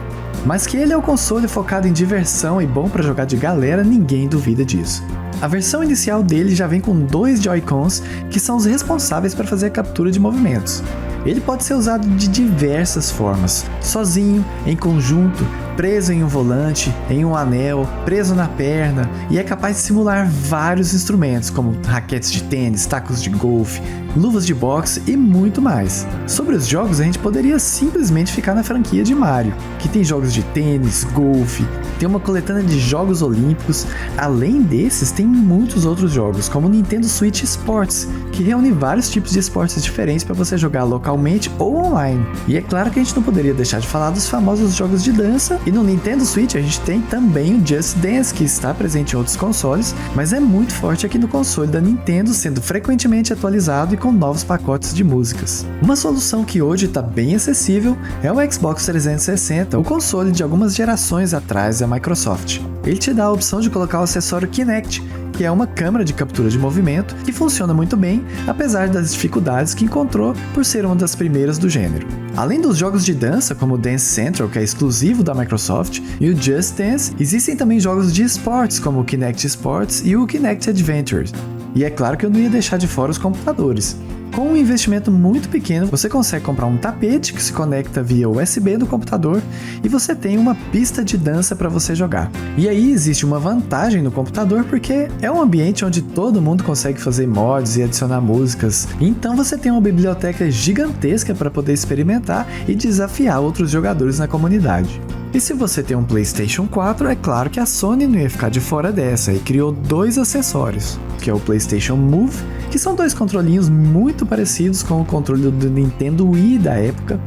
Mas que ele é o console focado em diversão e bom para jogar de galera, ninguém duvida disso. A versão inicial dele já vem com 2 Joy-Cons, que são os responsáveis para fazer a captura de movimentos. Ele pode ser usado de diversas formas, sozinho, em conjunto, preso em um volante, em um anel, preso na perna, e é capaz de simular vários instrumentos, como raquetes de tênis, tacos de golfe, luvas de boxe e muito mais. Sobre os jogos, a gente poderia simplesmente ficar na franquia de Mario, que tem jogos de tênis, golfe, tem uma coletânea de jogos olímpicos. Além desses, tem muitos outros jogos, como o Nintendo Switch Sports, que reúne vários tipos de esportes diferentes para você jogar localmente ou online. E é claro que a gente não poderia deixar de falar dos famosos jogos de dança. E no Nintendo Switch a gente tem também o Just Dance, que está presente em outros consoles, mas é muito forte aqui no console da Nintendo, sendo frequentemente atualizado e com novos pacotes de músicas. Uma solução que hoje está bem acessível é o Xbox 360, o console de algumas gerações atrás da Microsoft. Ele te dá a opção de colocar o acessório Kinect, que é uma câmera de captura de movimento que funciona muito bem, apesar das dificuldades que encontrou por ser uma das primeiras do gênero. Além dos jogos de dança, como o Dance Central, que é exclusivo da Microsoft, e o Just Dance, existem também jogos de esportes, como o Kinect Sports e o Kinect Adventure. E é claro que eu não ia deixar de fora os computadores. Com um investimento muito pequeno, você consegue comprar um tapete que se conecta via USB do computador e você tem uma pista de dança para você jogar. E aí existe uma vantagem no computador porque é um ambiente onde todo mundo consegue fazer mods e adicionar músicas. Então você tem uma biblioteca gigantesca para poder experimentar e desafiar outros jogadores na comunidade. E se você tem um PlayStation 4, é claro que a Sony não ia ficar de fora dessa e criou 2 acessórios, que é o PlayStation Move, que são 2 controlinhos muito parecidos com o controle do Nintendo Wii da época,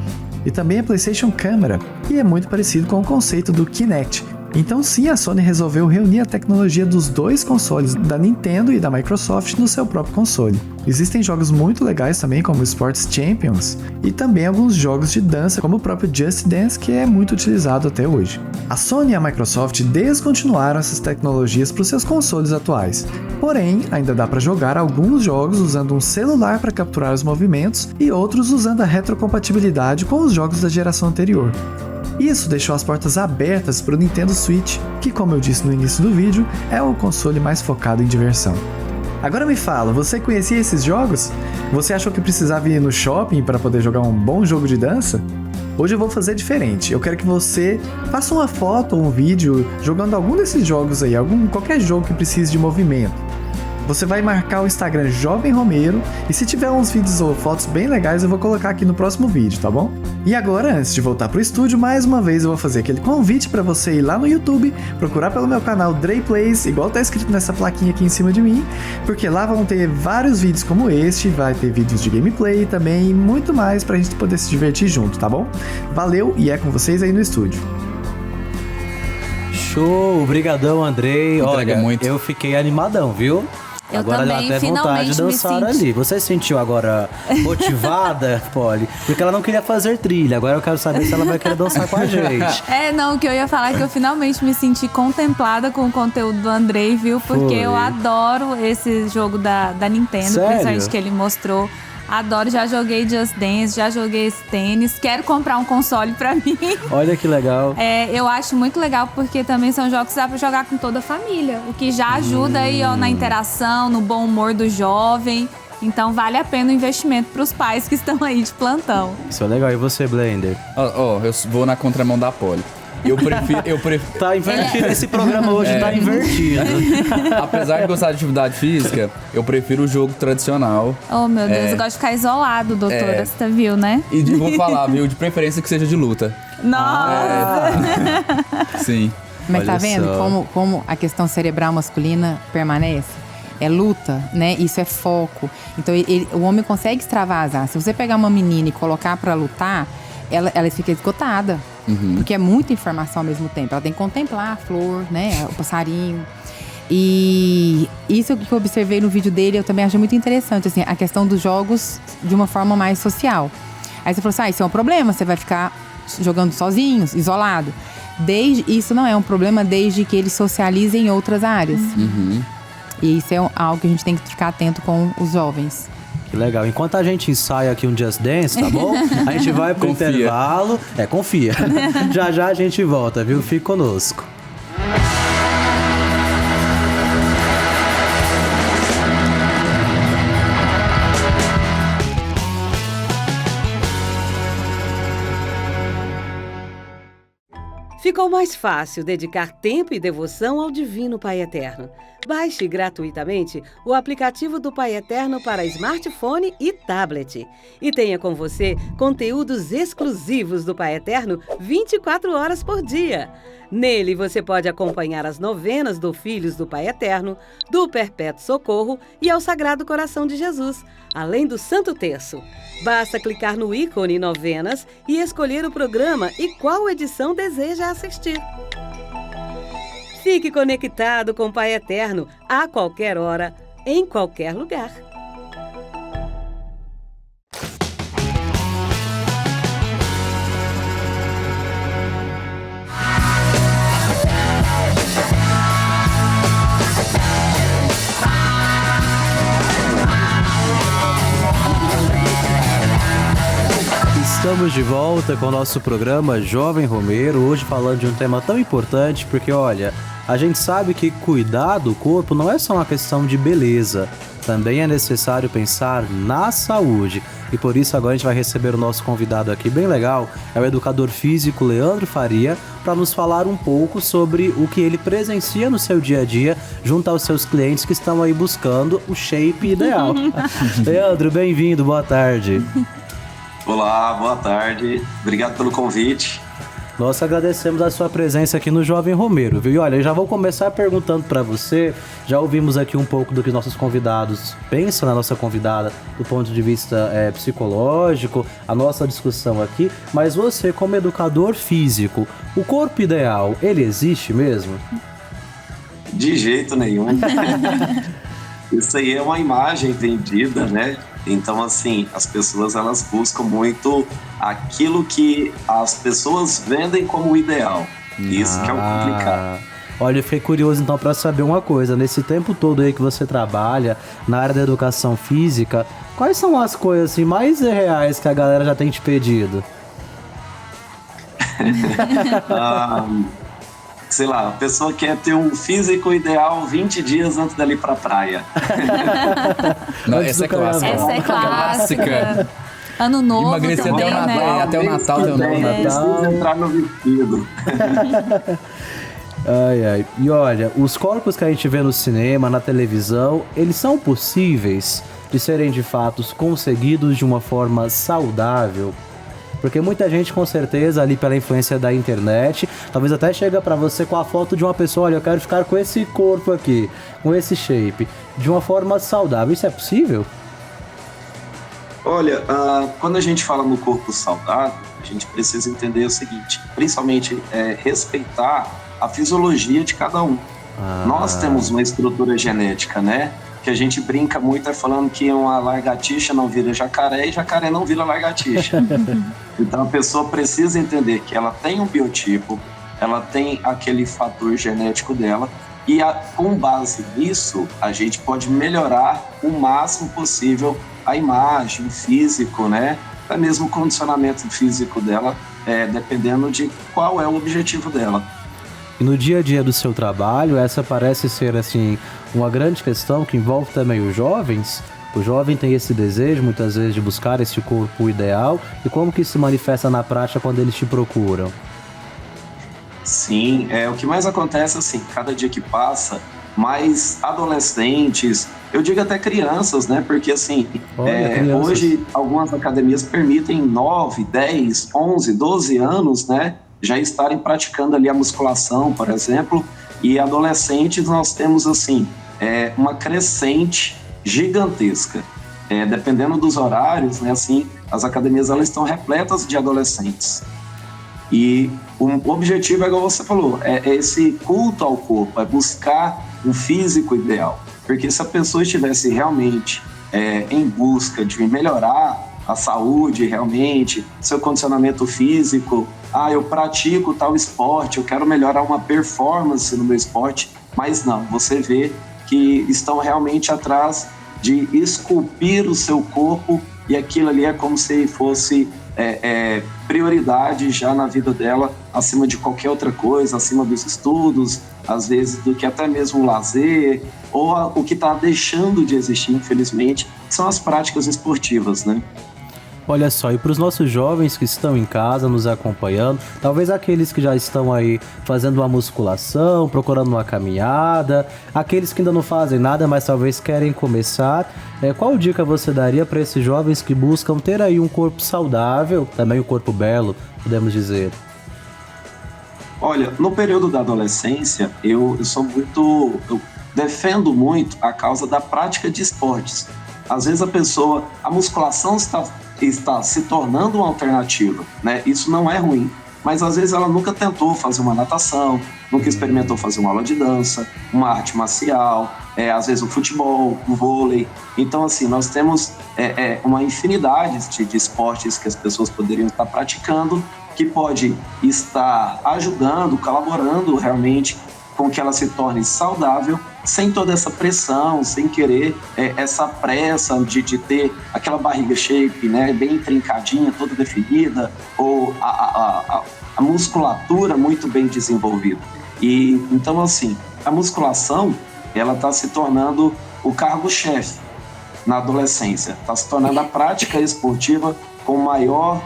e também a PlayStation Camera, que é muito parecido com o conceito do Kinect. Então sim, a Sony resolveu reunir a tecnologia dos 2 consoles da Nintendo e da Microsoft no seu próprio console. Existem jogos muito legais também, como Sports Champions, e também alguns jogos de dança, como o próprio Just Dance, que é muito utilizado até hoje. A Sony e a Microsoft descontinuaram essas tecnologias para os seus consoles atuais. Porém, ainda dá para jogar alguns jogos usando um celular para capturar os movimentos e outros usando a retrocompatibilidade com os jogos da geração anterior. Isso deixou as portas abertas para o Nintendo Switch, que, como eu disse no início do vídeo, é o console mais focado em diversão. Agora me fala, você conhecia esses jogos? Você achou que precisava ir no shopping para poder jogar um bom jogo de dança? Hoje eu vou fazer diferente. Eu quero que você faça uma foto ou um vídeo jogando algum desses jogos aí, qualquer jogo que precise de movimento. Você vai marcar o Instagram Jovem Romero e se tiver uns vídeos ou fotos bem legais eu vou colocar aqui no próximo vídeo, tá bom? E agora, antes de voltar pro estúdio, mais uma vez eu vou fazer aquele convite para você ir lá no YouTube, procurar pelo meu canal Dre Plays, igual tá escrito nessa plaquinha aqui em cima de mim, porque lá vão ter vários vídeos como este, vai ter vídeos de gameplay também e muito mais pra gente poder se divertir junto, tá bom? Valeu e é com vocês aí no estúdio. Show, brigadão, Andrei. Olha, muito. eu fiquei animadão, viu? Eu agora também, dá até vontade de dançar ali. Você se sentiu agora motivada, Polly? Porque ela não queria fazer trilha. Agora eu quero saber se ela vai querer dançar com a gente. Não, o que eu ia falar é que eu finalmente me senti contemplada com o conteúdo do Andrei, viu? Porque eu adoro esse jogo da Nintendo, Sério? principalmente que ele mostrou. Adoro, já joguei Just Dance, já joguei esse tênis. Quero comprar um console pra mim. Olha que legal. Eu acho muito legal porque também são jogos que dá pra jogar com toda a família. O que já ajuda aí, ó, na interação, no bom humor do jovem. Então vale a pena o investimento pros pais que estão aí de plantão. Isso é legal. E você, Blender? Eu vou na contramão da Polly. Eu prefiro. Tá invertido. Esse programa hoje tá invertido. Apesar de gostar de atividade física, eu prefiro o jogo tradicional. Oh, meu Deus, eu gosto de ficar isolado, doutora. Você viu, né? E vou falar, viu? De preferência que seja de luta. Nossa! Sim. Mas Olha tá vendo só. como a questão cerebral masculina permanece? É luta, né? Isso é foco. Então o homem consegue extravasar. Se você pegar uma menina e colocar pra lutar, ela fica esgotada. Porque é muita informação ao mesmo tempo. Ela tem que contemplar a flor, né? O passarinho. E isso que eu observei no vídeo dele, eu também achei muito interessante, assim, a questão dos jogos de uma forma mais social. Aí você falou assim, isso é um problema, você vai ficar jogando sozinhos, isolado. Isso não é um problema desde que eles socializem em outras áreas. E isso é algo que a gente tem que ficar atento com os jovens. Que legal. Enquanto a gente ensaia aqui um Just Dance, tá bom? A gente vai pro intervalo. Confia. Já a gente volta, viu? Fique conosco. Ficou mais fácil dedicar tempo e devoção ao Divino Pai Eterno. Baixe gratuitamente o aplicativo do Pai Eterno para smartphone e tablet. E tenha com você conteúdos exclusivos do Pai Eterno 24 horas por dia. Nele você pode acompanhar as novenas do Filhos do Pai Eterno, do Perpétuo Socorro e ao Sagrado Coração de Jesus, além do Santo Terço. Basta clicar no ícone Novenas e escolher o programa e qual edição deseja assistir. Fique conectado com o Pai Eterno a qualquer hora, em qualquer lugar. Estamos de volta com o nosso programa Jovem Romeiro, hoje falando de um tema tão importante, porque olha, a gente sabe que cuidar do corpo não é só uma questão de beleza, também é necessário pensar na saúde. E por isso agora a gente vai receber o nosso convidado aqui bem legal, é o educador físico Leandro Faria, para nos falar um pouco sobre o que ele presencia no seu dia a dia junto aos seus clientes que estão aí buscando o shape ideal. Leandro, bem-vindo, boa tarde. Olá, boa tarde. Obrigado pelo convite. Nós agradecemos a sua presença aqui no Jovem Romeiro, viu? E olha, eu já vou começar perguntando para você, já ouvimos aqui um pouco do que nossos convidados pensam na nossa convidada do ponto de vista psicológico, a nossa discussão aqui, mas você como educador físico, o corpo ideal, ele existe mesmo? De jeito nenhum. Isso aí é uma imagem vendida, né? Então, assim, as pessoas elas buscam muito aquilo que as pessoas vendem como ideal. Isso que é o complicado. Olha, eu fiquei curioso então para saber uma coisa. Nesse tempo todo aí que você trabalha na área da educação física, quais são as coisas assim, mais reais que a galera já tem te pedido? Sei lá, a pessoa quer ter um físico ideal 20 dias antes dela ir pra praia. Não, essa é clássica. Essa é clássica. Ano novo emagrecer também, né? Até o Natal deu novo. Precisa entrar no vestido. Ai. E olha, os corpos que a gente vê no cinema, na televisão, eles são possíveis de serem de fato conseguidos de uma forma saudável? Porque muita gente, com certeza, ali pela influência da internet, talvez até chega pra você com a foto de uma pessoa, olha, eu quero ficar com esse corpo aqui, com esse shape, de uma forma saudável. Isso é possível? Olha, quando a gente fala no corpo saudável, a gente precisa entender o seguinte, principalmente respeitar a fisiologia de cada um. Nós temos uma estrutura genética, né? Que a gente brinca muito falando que uma lagartixa não vira jacaré e jacaré não vira lagartixa. Então a pessoa precisa entender que ela tem um biotipo, ela tem aquele fator genético dela e com base nisso a gente pode melhorar o máximo possível a imagem, o físico, né? Até mesmo o condicionamento físico dela, dependendo de qual é o objetivo dela. E no dia a dia do seu trabalho, essa parece ser assim uma grande questão que envolve também os jovens. O jovem tem esse desejo, muitas vezes, de buscar esse corpo ideal. E como que isso se manifesta na prática quando eles te procuram? Sim, o que mais acontece assim, cada dia que passa, mais adolescentes, eu digo até crianças, né? Porque assim, hoje algumas academias permitem 9, 10, 11, 12 anos, né? Já estarem praticando ali a musculação, por exemplo, e adolescentes nós temos assim, uma crescente gigantesca. Dependendo dos horários, né, assim, as academias elas estão repletas de adolescentes. E o objetivo, igual você falou, é esse culto ao corpo, é buscar um físico ideal. Porque se a pessoa estivesse realmente em busca de melhorar a saúde realmente, seu condicionamento físico, eu pratico tal esporte, eu quero melhorar uma performance no meu esporte, mas não, você vê que estão realmente atrás de esculpir o seu corpo e aquilo ali é como se fosse prioridade já na vida dela, acima de qualquer outra coisa, acima dos estudos, às vezes do que até mesmo o lazer, ou o que está deixando de existir, infelizmente, são as práticas esportivas, né? Olha só, e para os nossos jovens que estão em casa nos acompanhando, talvez aqueles que já estão aí fazendo uma musculação, procurando uma caminhada, aqueles que ainda não fazem nada, mas talvez querem começar, qual dica você daria para esses jovens que buscam ter aí um corpo saudável, também um corpo belo, podemos dizer? Olha, no período da adolescência, eu defendo muito a causa da prática de esportes. Às vezes a musculação está se tornando uma alternativa, né? Isso não é ruim, mas às vezes ela nunca tentou fazer uma natação, nunca experimentou fazer uma aula de dança, uma arte marcial, às vezes o futebol, o vôlei. Então, assim, nós temos uma infinidade de esportes que as pessoas poderiam estar praticando, que pode estar ajudando, colaborando realmente com que ela se torne saudável, sem toda essa pressão, sem querer essa pressa de ter aquela barriga shape, né, bem trincadinha, toda definida, ou a musculatura muito bem desenvolvida. E então, assim, a musculação, ela está se tornando o cargo-chefe na adolescência, está se tornando a prática esportiva com maior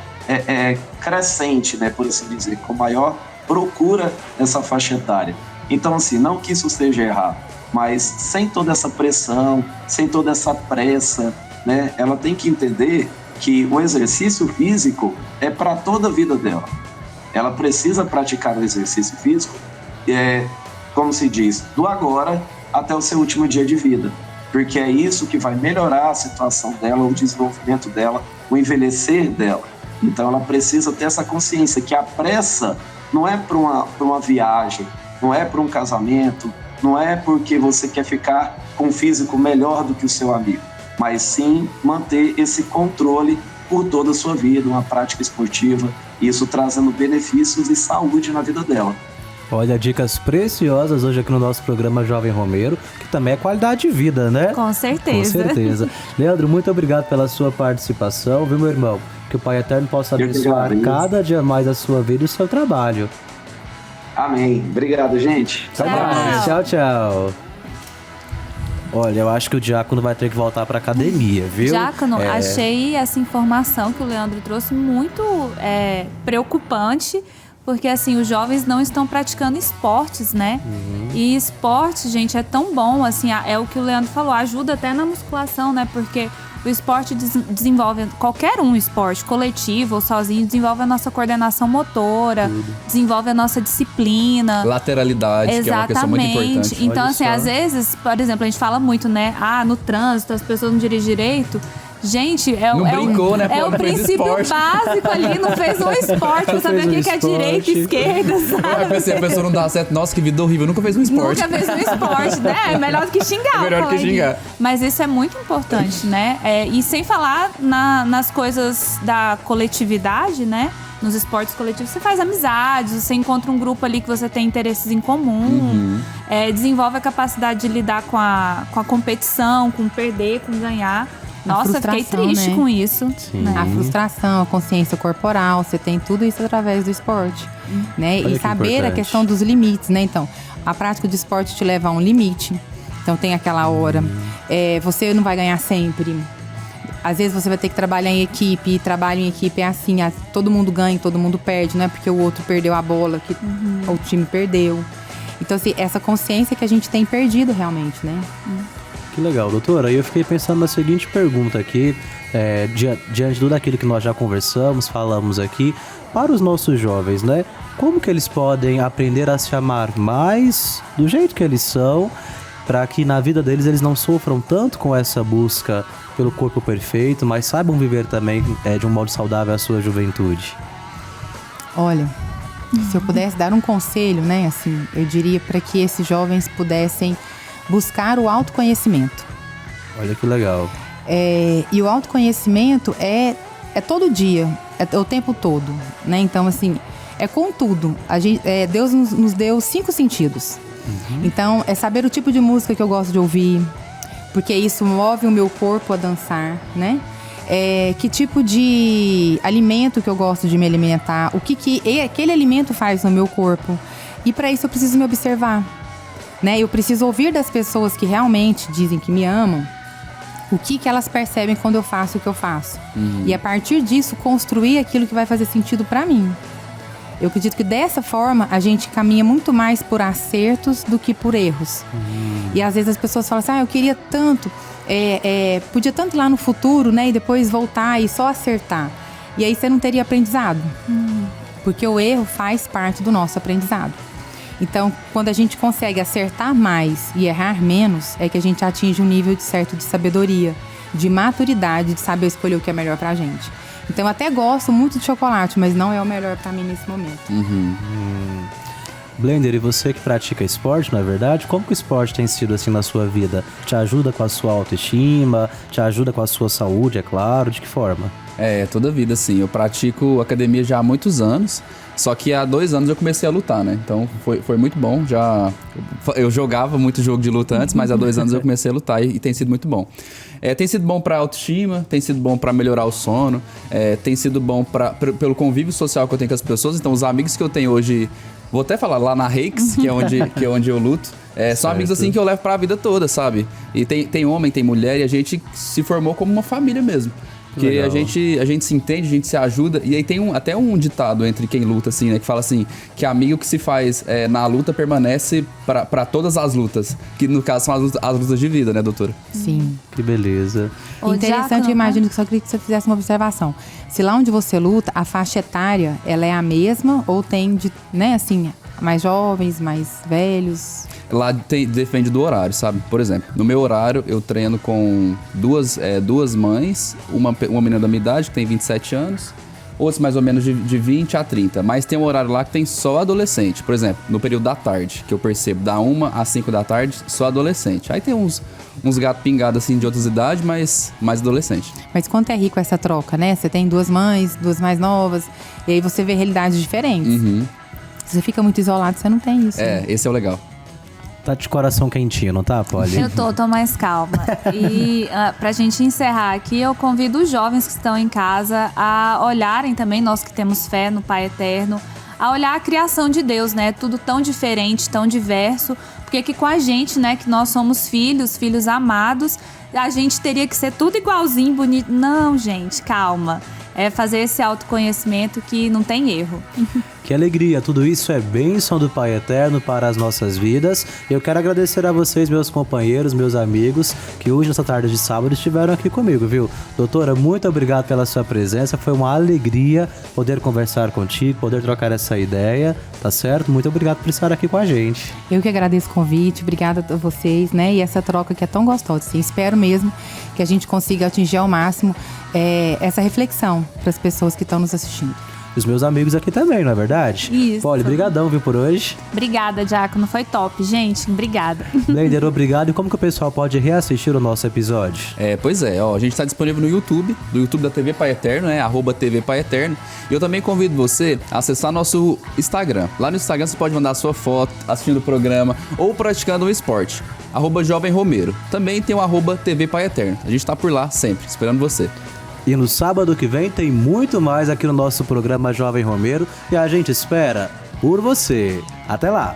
crescente, né, por assim dizer, com maior procura nessa faixa etária. Então, assim, não que isso seja errado, mas sem toda essa pressão, sem toda essa pressa, né, ela tem que entender que o exercício físico é para toda a vida dela. Ela precisa praticar o exercício físico, como se diz, do agora até o seu último dia de vida, porque é isso que vai melhorar a situação dela, o desenvolvimento dela, o envelhecer dela. Então ela precisa ter essa consciência que a pressa não é para uma viagem, não é para um casamento, não é porque você quer ficar com um físico melhor do que o seu amigo, mas sim manter esse controle por toda a sua vida, uma prática esportiva, isso trazendo benefícios e saúde na vida dela. Olha, dicas preciosas hoje aqui no nosso programa Jovem Romeiro, que também é qualidade de vida, né? Com certeza. Com certeza. Leandro, muito obrigado pela sua participação, viu, meu irmão? Que o Pai Eterno possa abençoar cada dia mais a sua vida e o seu trabalho. Amém. Obrigado, gente. Tchau, tchau. Olha, eu acho que o Diácono vai ter que voltar pra academia, viu? Diácono, achei essa informação que o Leandro trouxe muito preocupante, porque assim, os jovens não estão praticando esportes, né? E esporte, gente, é tão bom, assim, é o que o Leandro falou, ajuda até na musculação, né? Porque o esporte desenvolve, qualquer esporte, coletivo ou sozinho, desenvolve a nossa coordenação motora, desenvolve a nossa disciplina. Lateralidade, exatamente, que é uma questão muito importante. Então, assim, às vezes, por exemplo, a gente fala muito, né? No trânsito, as pessoas não dirigem direito. Gente, o princípio básico ali, não fez um esporte pra saber o que é direita e esquerda, sabe? Eu pensei, a pessoa não dá certo. Nossa, que vida horrível, nunca fez um esporte. Nunca fez um esporte, né? É melhor do que xingar. Melhor do que xingar. Mas isso é muito importante, né? E sem falar nas coisas da coletividade, né? Nos esportes coletivos, você faz amizades, você encontra um grupo ali que você tem interesses em comum, desenvolve a capacidade de lidar com a competição, com perder, com ganhar. Nossa, fiquei triste, né, com isso. Né? A frustração, a consciência corporal, você tem tudo isso através do esporte. Né? E saber a questão dos limites, né? Então, a prática de esporte te leva a um limite. Então, tem aquela hora. Você não vai ganhar sempre. Às vezes, você vai ter que trabalhar em equipe. E trabalho em equipe é assim, todo mundo ganha, todo mundo perde. Não é porque o outro perdeu a bola que o time perdeu. Então, assim, essa consciência que a gente tem perdido realmente, né? Que legal, doutora. Eu fiquei pensando na seguinte pergunta aqui, diante de tudo aquilo que nós já conversamos, falamos aqui, para os nossos jovens, né? Como que eles podem aprender a se amar mais do jeito que eles são, para que na vida deles eles não sofram tanto com essa busca pelo corpo perfeito, mas saibam viver também de um modo saudável a sua juventude? Olha, se eu pudesse dar um conselho, né? Assim, eu diria para que esses jovens pudessem buscar o autoconhecimento. Olha que legal. E o autoconhecimento é todo dia, é o tempo todo, né? Então, assim, é com tudo. Deus nos deu 5 sentidos. Então, é saber o tipo de música que eu gosto de ouvir, porque isso move o meu corpo a dançar, né? Que tipo de alimento que eu gosto de me alimentar, o que aquele alimento faz no meu corpo. E para isso eu preciso me observar. Né? Eu preciso ouvir das pessoas que realmente dizem que me amam, o que elas percebem quando eu faço o que eu faço. E a partir disso, construir aquilo que vai fazer sentido para mim. Eu acredito que dessa forma, a gente caminha muito mais por acertos do que por erros. E às vezes as pessoas falam assim, eu queria tanto, podia tanto ir lá no futuro, né, e depois voltar e só acertar. E aí você não teria aprendizado. Porque o erro faz parte do nosso aprendizado. Então, quando a gente consegue acertar mais e errar menos, é que a gente atinge um nível de sabedoria, de maturidade, de saber escolher o que é melhor pra gente. Então, eu até gosto muito de chocolate, mas não é o melhor pra mim nesse momento. Blender, e você que pratica esporte, não é verdade? Como que o esporte tem sido assim na sua vida? Te ajuda com a sua autoestima? Te ajuda com a sua saúde, é claro? De que forma? Toda a vida, sim. Eu pratico academia já há muitos anos, só que há 2 anos eu comecei a lutar, né? Então foi muito bom. Eu jogava muito jogo de luta antes, mas há 2 anos eu comecei a lutar e tem sido muito bom. Tem sido bom pra autoestima, tem sido bom pra melhorar o sono, tem sido bom pelo convívio social que eu tenho com as pessoas. Então os amigos que eu tenho hoje, vou até falar lá na Reis, que é onde eu luto, são amigos assim que eu levo pra vida toda, sabe? E tem homem, tem mulher, e a gente se formou como uma família mesmo. Porque a gente se entende, a gente se ajuda. E aí tem até um ditado entre quem luta, assim, né? Que fala assim, que amigo que se faz na luta permanece pra todas as lutas. Que no caso são as lutas de vida, né, doutora? Sim. Que beleza. Interessante, eu imagino que só queria que você fizesse uma observação. Se lá onde você luta, a faixa etária, ela é a mesma ou tem, né, assim, mais jovens, mais velhos? Lá depende do horário, sabe? Por exemplo, no meu horário eu treino com duas mães, uma menina da minha idade que tem 27 anos, outros mais ou menos de 20 a 30. Mas tem um horário lá que tem só adolescente. Por exemplo, no período da tarde, que eu percebo, da 1 às 5 da tarde, só adolescente. Aí tem uns gatos pingados assim de outras idades, mas mais adolescente. Mas quanto é rico essa troca, né? Você tem 2 mães, 2 mais novas, e aí você vê realidades diferentes. Se você fica muito isolado, você não tem isso. Né? Esse é o legal. Tá de coração quentinho, não tá, Polly? Eu tô mais calma. E pra gente encerrar aqui, eu convido os jovens que estão em casa a olharem também, nós que temos fé no Pai Eterno, a olhar a criação de Deus, né? Tudo tão diferente, tão diverso. Porque que com a gente, né, que nós somos filhos amados, a gente teria que ser tudo igualzinho, bonito. Não, gente, calma. É fazer esse autoconhecimento que não tem erro. Que alegria, tudo isso é bênção do Pai Eterno para as nossas vidas. Eu quero agradecer a vocês, meus companheiros, meus amigos, que hoje, nessa tarde de sábado, estiveram aqui comigo, viu? Doutora, muito obrigado pela sua presença, foi uma alegria poder conversar contigo, poder trocar essa ideia, tá certo? Muito obrigado por estar aqui com a gente. Eu que agradeço o convite, obrigada a vocês, né? E essa troca que é tão gostosa, assim, espero mesmo que a gente consiga atingir ao máximo essa reflexão para as pessoas que estão nos assistindo. Os meus amigos aqui também, não é verdade? Isso. Polly, brigadão, viu, por hoje. Obrigada, Diácono. Foi top, gente. Obrigada. Blender, obrigado. E como que o pessoal pode reassistir o nosso episódio? Pois é, a gente está disponível no YouTube da TV Pai Eterno, né? @TV Pai Eterno. E eu também convido você a acessar nosso Instagram. Lá no Instagram você pode mandar sua foto assistindo o programa ou praticando um esporte. @Jovem Romero. Também tem o @TV Pai Eterno. A gente tá por lá sempre, esperando você. E no sábado que vem tem muito mais aqui no nosso programa Jovem Romero e a gente espera por você. Até lá!